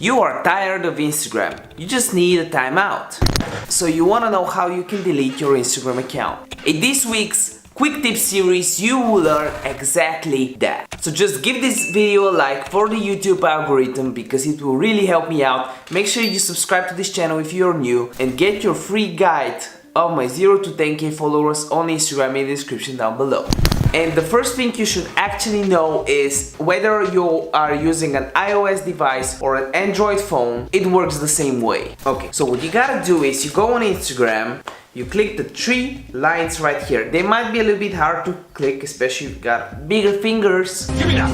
You are tired of Instagram. You just need a timeout. So you wanna know how you can delete your Instagram account. In this week's Quick Tip series, you will learn exactly that. So just give this video a like for the YouTube algorithm because it will really help me out. Make sure you subscribe to this channel if you're new and get your free guide of my 0 to 10k followers on Instagram in the description down below. And the first thing you should actually know is whether you are using an iOS device or an Android phone, it works the same way. Okay, so what you gotta do is you go on Instagram, you click the 3 lines right here. They might be a little bit hard to click, especially if you've got bigger fingers. Give me that.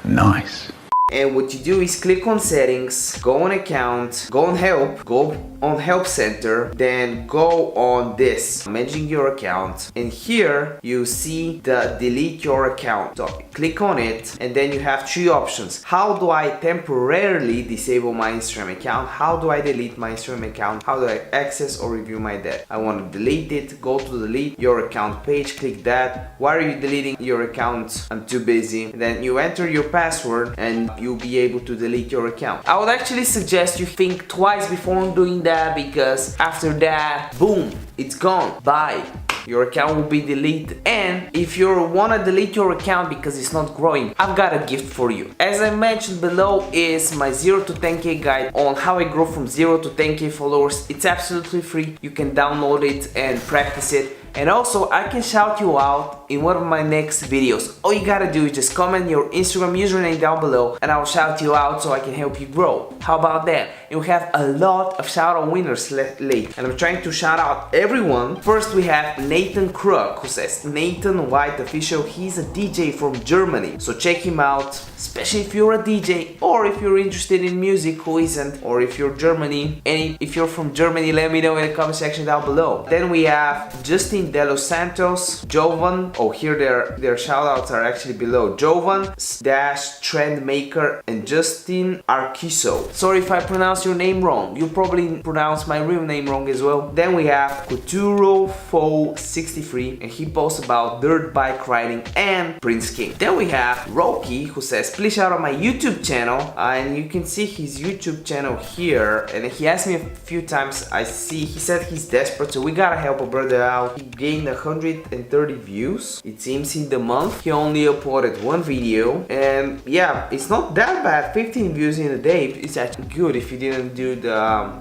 Nice. And what you do is click on settings, go on account, go on help, go on help center, then go on this, managing your account, and here you see the delete your account. So click on it and then you have 3 options. How do I temporarily disable my Instagram account? How do I delete my Instagram account? How do I access or review my data? I want to delete it, go to delete your account page, click that. Why are you deleting your account? I'm too busy. And then you enter your password and you'll be able to delete your account. I would actually suggest you think twice before doing that because after that, boom, it's gone. Bye. Your account will be deleted. And if you wanna delete your account because it's not growing, I've got a gift for you. As I mentioned below is my 0 to 10k guide on how I grow from 0 to 10k followers. It's absolutely free. You can download it and practice it. And also, I can shout you out in one of my next videos. All you gotta do is just comment your Instagram username down below and I'll shout you out so I can help you grow. How about that? And we have a lot of shout out winners late. And I'm trying to shout out everyone. First we have Nathan Krug who says, Nathan White Official. He's a DJ from Germany. So check him out, especially if you're a DJ or if you're interested in music, who isn't, or if you're Germany. And if you're from Germany, let me know in the comment section down below. Then we have Justin De Los Santos, Jovan. Oh, here their shoutouts are actually below. Jovan dash Trendmaker and Justin Arquiso. Sorry if I pronounce your name wrong. You probably pronounce my real name wrong as well. Then we have Kuturo Fo 63 and he posts about dirt bike riding and Prince King. Then we have Rocky who says, please shout out my YouTube channel, and you can see his YouTube channel here. And he asked me a few times. I see he said he's desperate, so we gotta help a brother out. He gained 130 views, it seems, in the month. He only uploaded 1 video, and yeah, it's not that bad. 15 views in a day. It's actually good if you didn't do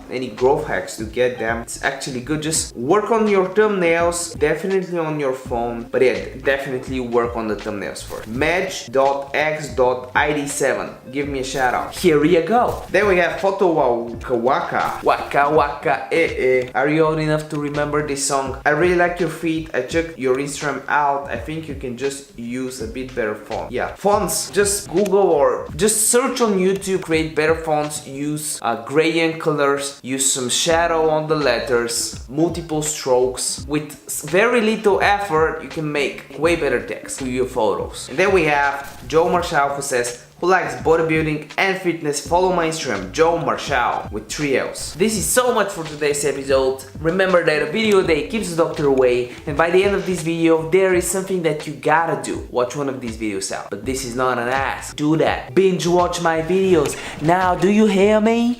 any growth hacks to get them. It's actually good. Just work on your thumbnails, definitely on your phone, but yeah, definitely work on the thumbnails first. Medge.x.id7, give me a shout out. Here you go. Then we have Photo Waka Waka Are you old enough to remember this song? I really like your feet. I checked your Instagram out. I think you can just use a bit better font. Yeah, fonts, just Google or just search on YouTube, create better fonts, use gradient colors, use some shadow on the letters, multiple strokes. With very little effort, you can make way better text to your photos. And then we have Joe Marshall who says, who likes bodybuilding and fitness, follow my Instagram, Joe Marshall, with 3 L's. This is so much for today's episode. Remember that a video a day keeps the doctor away, and by the end of this video, there is something that you gotta do. Watch one of these videos out. But this is not an ask. Do that. Binge watch my videos. Now, do you hear me?